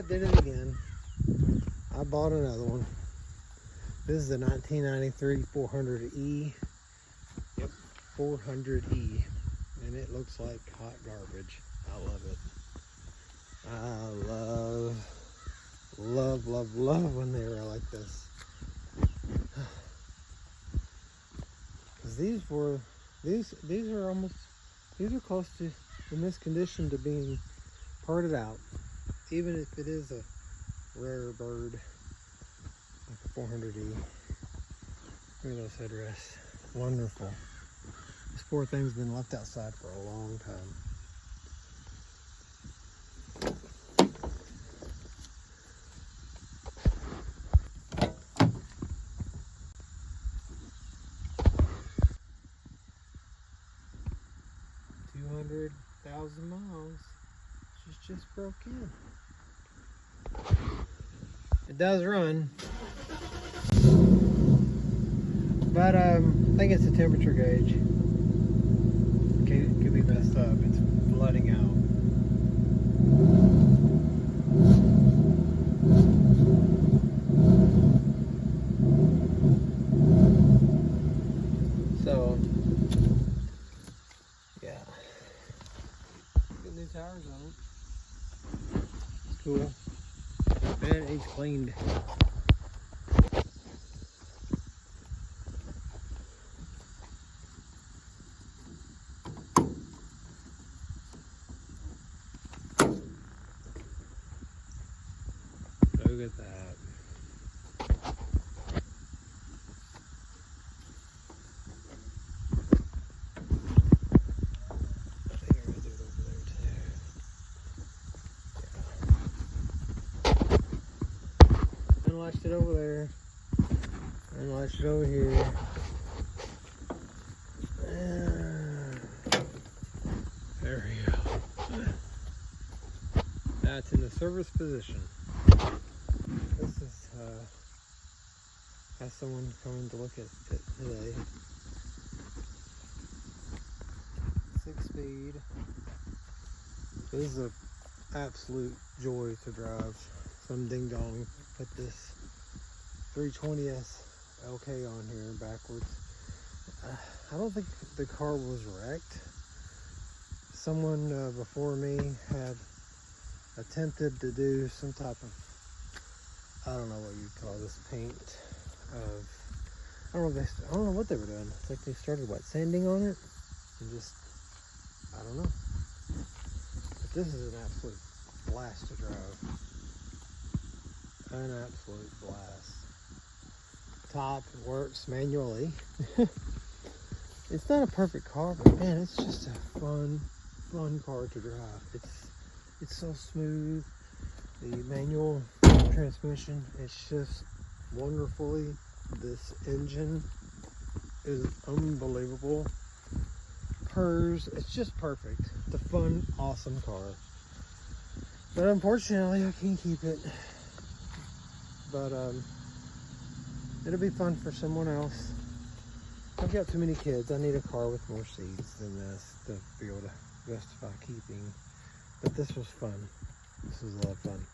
did it again. I bought another one. This is the 1993 400E. Yep, 400E. And it looks like hot garbage. I love it. I love when they were like this. Because these are close to, in this condition, to being parted out. Even if it is a rare bird, like a 400E. Look at those headrests. Wonderful. This poor thing's been left outside for a long time. $200,000 miles. She's just broke in. It does run, but I think it's a temperature gauge. Could be messed up. It's flooding out. So, yeah. Get new tires on it. It's cool. Man, it needs cleaned. Look at that. I think I'm gonna do it over there too. Yeah. Unlatched it over there. Unlatched it over here. There we go. That's in the service position. This is has someone coming to look at it today. 6-speed. This is an absolute joy to drive. Some ding dong put this 320S LK on here backwards. I don't think the car was wrecked. Someone before me had attempted to do some type of, I don't know what you'd call this, paint of, I don't know what they were doing. It's like they started sanding on it, and just, I don't know. But this is an absolute blast to drive. An absolute blast. Top works manually. It's not a perfect car, but man, it's just a fun car to drive. It's so smooth. The manual transmission, it's just wonderfully. This engine is unbelievable. Purrs, it's just perfect. It's a fun, awesome car. But unfortunately, I can't keep it. But it'll be fun for someone else. I've got too many kids. I need a car with more seats than this to be able to justify keeping. But this was fun. This was a lot of fun.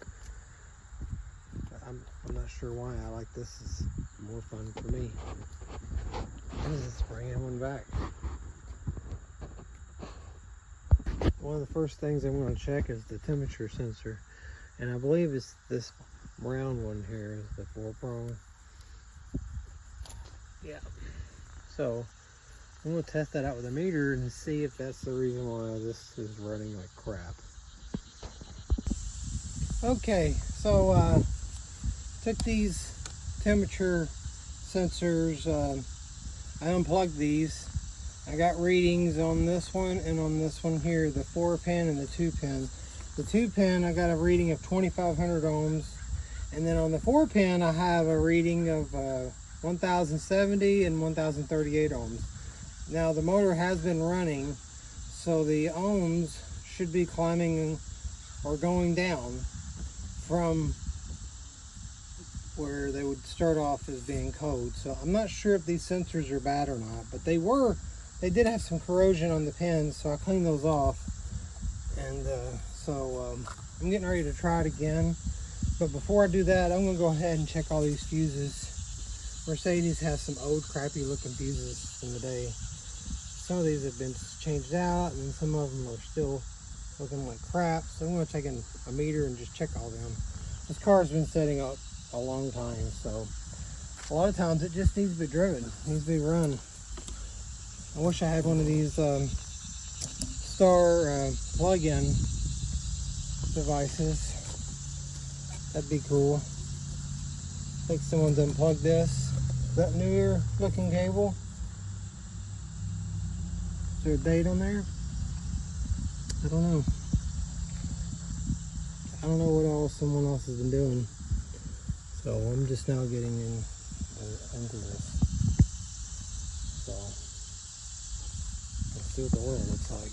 I'm not sure why I like this. It's more fun for me. Let's bring one back. One of the first things I'm going to check is the temperature sensor. And I believe it's this brown one here is the 4-prong. Yeah. So I'm going to test that out with a meter and see if that's the reason why this is running like crap. Okay, so took these temperature sensors, I unplugged these. I got readings on this one and on this one here, the 4-pin and the 2-pin. The 2-pin, I got a reading of 2,500 ohms. And then on the 4-pin, I have a reading of 1,070 and 1,038 ohms. Now the motor has been running, so the ohms should be climbing or going down from where they would start off as being cold. So I'm not sure if these sensors are bad or not, but they did have some corrosion on the pins, so I cleaned those off. And I'm getting ready to try it again. But before I do that, I'm gonna go ahead and check all these fuses. Mercedes has some old crappy looking fuses from the day. Some of these have been changed out and some of them are still looking like crap. So I'm gonna take in a meter and just check all them. This car's been setting up a long time, so a lot of times it just needs to be driven, needs to be run. I wish I had one of these Star plug-in devices. That'd be cool. I think someone's unplugged this. Is that newer looking cable? Is there a date on there? I don't know. I don't know what else someone else has been doing. So I'm just now getting into this. So let's see what the oil looks like.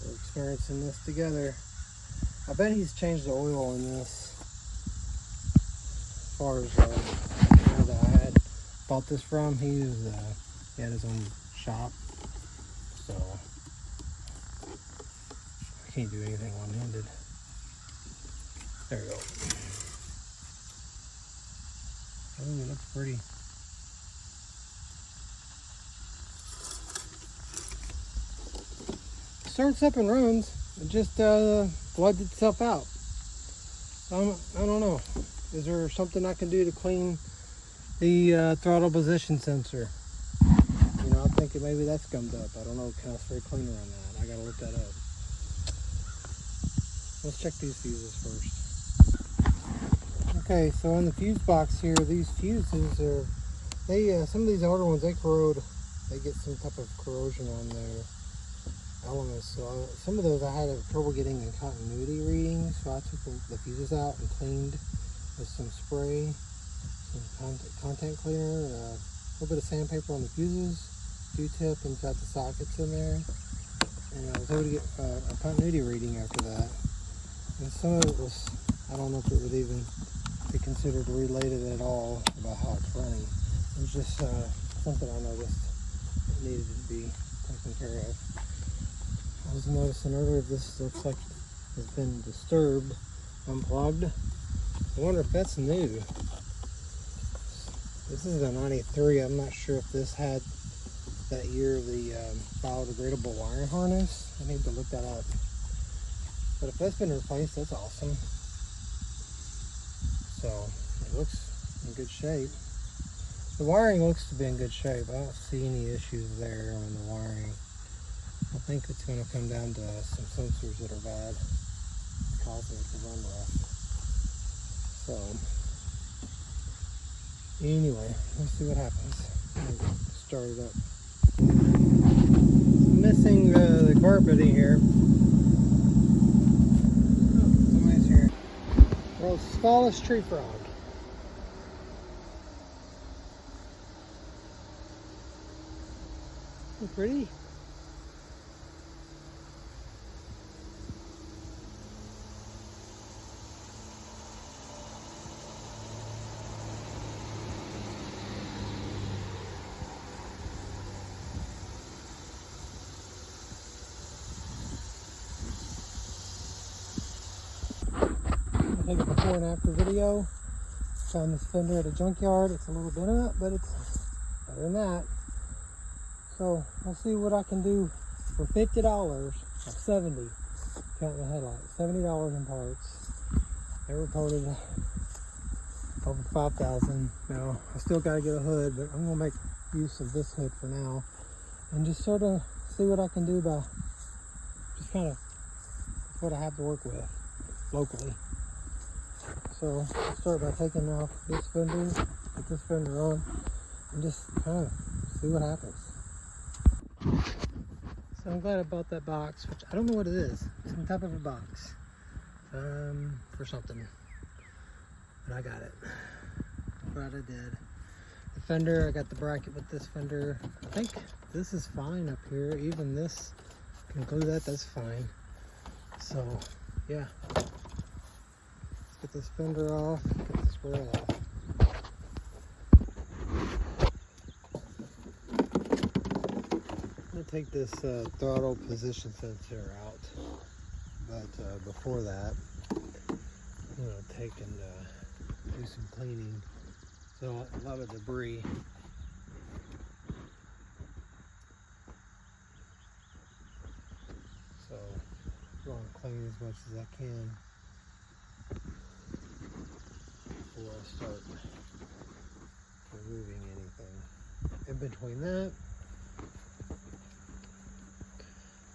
We're experiencing this together. I bet he's changed the oil in this. As far as the guy that I had bought this from, he had his own shop. So I can't do anything one-handed. There we go. Oh, it looks pretty. Starts up and runs. It just floods itself out. I don't know. Is there something I can do to clean the throttle position sensor? You know, I'm thinking maybe that's gummed up. I don't know. Kind of spray cleaner on that. I gotta look that up. Let's check these fuses first. Okay, so in the fuse box here, these fuses are, some of these older ones, they corrode. They get some type of corrosion on their elements. So some of those I had trouble getting in continuity readings, so I took the fuses out and cleaned with some spray, some contact cleaner, a little bit of sandpaper on the fuses, Q-tip inside the sockets in there, and I was able to get a continuity reading after that. And some of it was, I don't know if it would even be considered related at all about how it's running. It was just something I noticed that needed to be taken care of. I was noticing earlier this looks like it's been disturbed, unplugged. I wonder if that's new. This is a 93. I'm not sure if this had that year the biodegradable wiring harness. I need to look that up. But if that's been replaced, that's awesome. So it looks in good shape. The wiring looks to be in good shape. I don't see any issues there on the wiring. I think it's going to come down to some sensors that are bad, causing it to run rough. So anyway, let's see what happens. Start it up. Missing the carpet in here. Oh, somebody's here. World's smallest tree frog. Isn't it pretty? Take a before and after video. Found this fender at a junkyard. It's a little bit up, but it's better than that. So we'll see what I can do for $50 or $70, counting the headlights. $70 in parts. They reported over 5,000. Now I still got to get a hood, but I'm gonna make use of this hood for now, and just sort of see what I can do by just kind of what I have to work with locally. So I'll start by taking off this fender, put this fender on, and just kind of see what happens. So I'm glad I bought that box, which I don't know what it is. Some type of a box for something. But I got it. Glad I did. The fender, I got the bracket with this fender. I think this is fine up here. Even this, can glue that, that's fine. So yeah. Get this fender off, get this rail off. I'm going to take this throttle position sensor out, but before that, I'm gonna take and do some cleaning. So a lot of debris. So I'm gonna clean as much as I can before I start removing anything. In between that,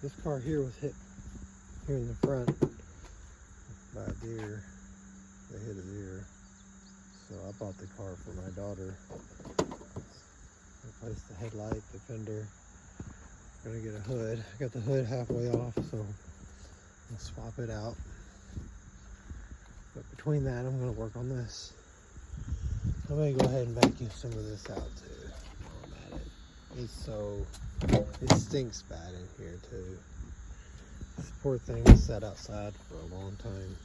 this car here was hit here in the front by a deer. They hit a deer. So I bought the car for my daughter. Replaced the headlight, the fender. Gonna get a hood. I got the hood halfway off, so I'll swap it out. But between that, I'm gonna work on this. I'm gonna go ahead and vacuum some of this out too while I'm at it. It stinks bad in here too. This poor thing sat outside for a long time.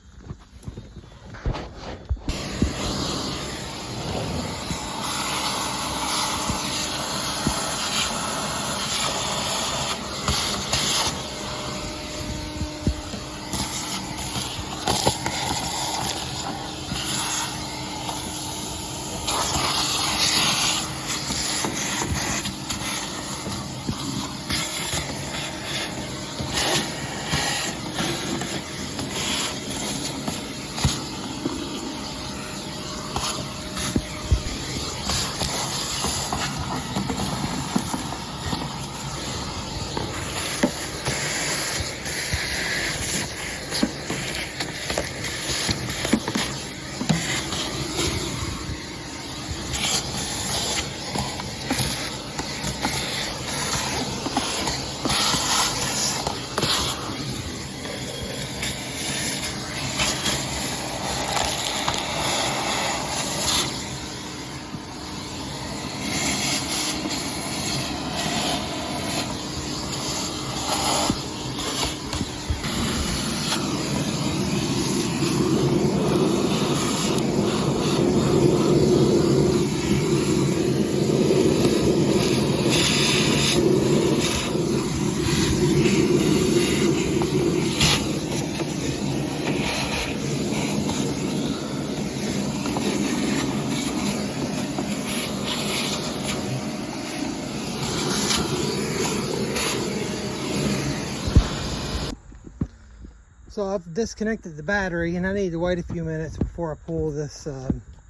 So I've disconnected the battery and I need to wait a few minutes before I pull this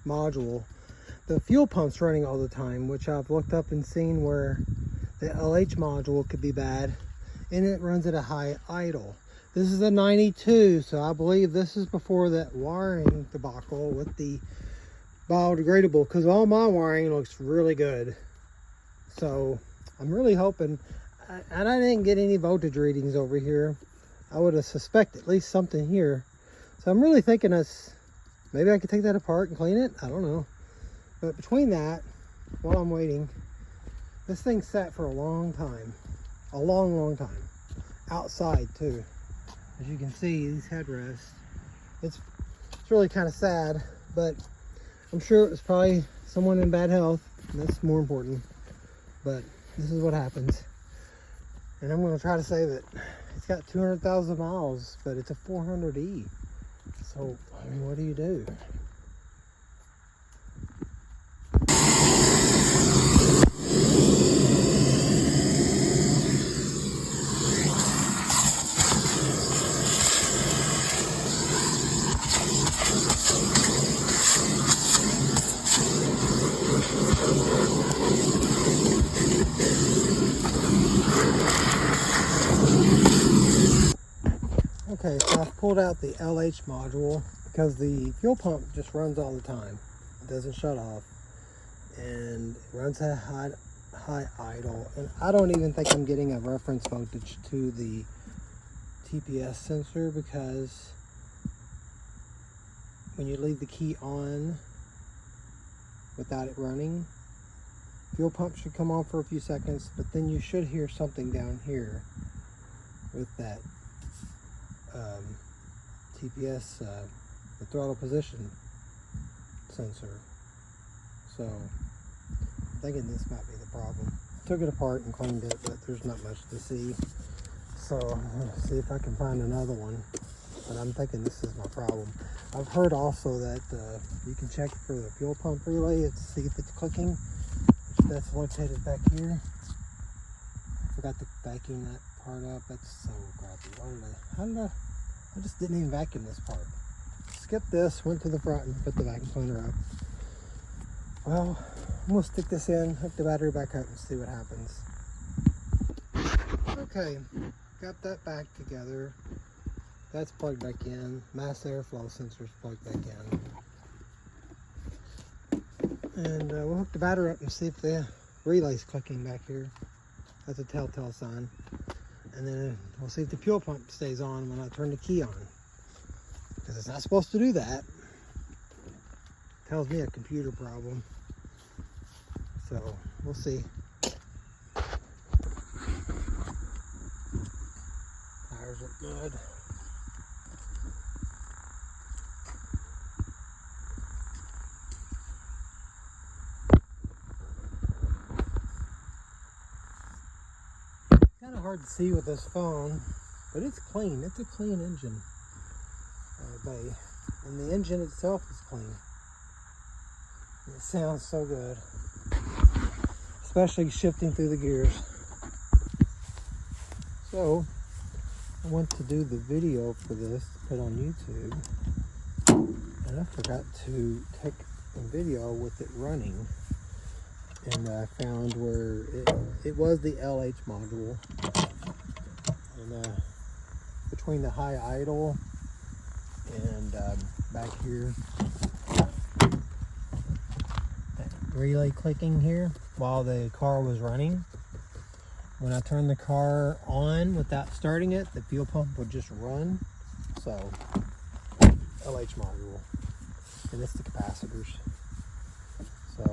module. The fuel pump's running all the time, which I've looked up and seen where the LH module could be bad, and it runs at a high idle. This is a 92, so I believe this is before that wiring debacle with the biodegradable, because all my wiring looks really good. So I'm really hoping, and I didn't get any voltage readings over here. I would have suspected at least something here. So I'm really thinking maybe I could take that apart and clean it. I don't know. But between that, while I'm waiting, this thing sat for a long time. A long, long time. Outside too. As you can see, these headrests. It's really kind of sad, but I'm sure it was probably someone in bad health. And that's more important. But this is what happens. And I'm going to try to save it. It's got 200,000 miles, but it's a 400E. So, I mean, what do you do? Okay, so I've pulled out the LH module because the fuel pump just runs all the time. It doesn't shut off, and it runs at high idle. And I don't even think I'm getting a reference voltage to the TPS sensor, because when you leave the key on without it running, fuel pump should come on for a few seconds, but then you should hear something down here with that TPS, the throttle position sensor. So I'm thinking this might be the problem. Took it apart and cleaned it, but there's not much to see. So I'm gonna see if I can find another one. but I'm thinking this is my problem. I've heard also that you can check for the fuel pump relay and see if it's clicking. That's located back here. I forgot to vacuum that part up. That's so crappy. I just didn't even vacuum this part. Skipped this, went to the front and put the vacuum cleaner up. Well, I'm gonna stick this in, hook the battery back up and see what happens. Okay, got that back together. That's plugged back in. Mass airflow sensor's plugged back in. And we'll hook the battery up and see if the relay's clicking back here. That's a telltale sign. And then we'll see if the fuel pump stays on when I turn the key on. Because it's not supposed to do that. Tells me a computer problem. So we'll see. Tires look good. Kind of hard to see with this phone, but it's clean. It's a clean engine bay, and the engine itself is clean. It sounds so good, especially shifting through the gears. So I want to do the video for this to put on YouTube, and I forgot to take a video with it running. And I found where it was the LH module, and between the high idle and back here, that relay clicking here while the car was running. When I turned the car on without starting it, the fuel pump would just run. So LH module, and it's the capacitors. So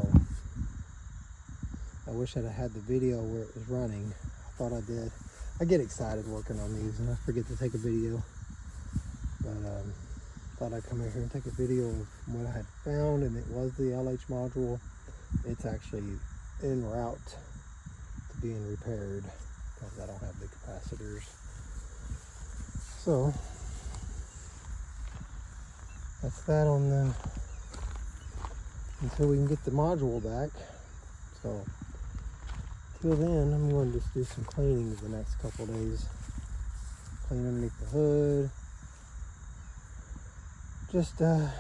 I wish I'd have had the video where it was running. I thought I did. I get excited working on these and I forget to take a video. But thought I'd come in here and take a video of what I had found, and it was the LH module. It's actually en route to being repaired because I don't have the capacitors. So that's that on the, until we can get the module back. So till then, I'm going to just do some cleaning the next couple of days. Clean underneath the hood. Just kind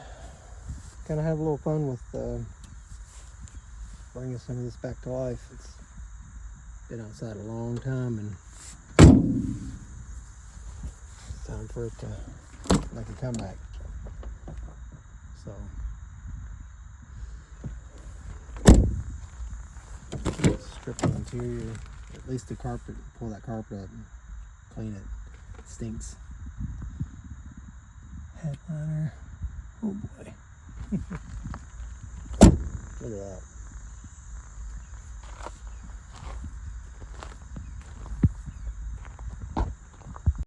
of have a little fun with bringing some of this back to life. It's been outside a long time, and it's time for it to make a comeback. So strip the interior, at least the carpet, pull that carpet up and clean it. It stinks. Headliner, oh boy.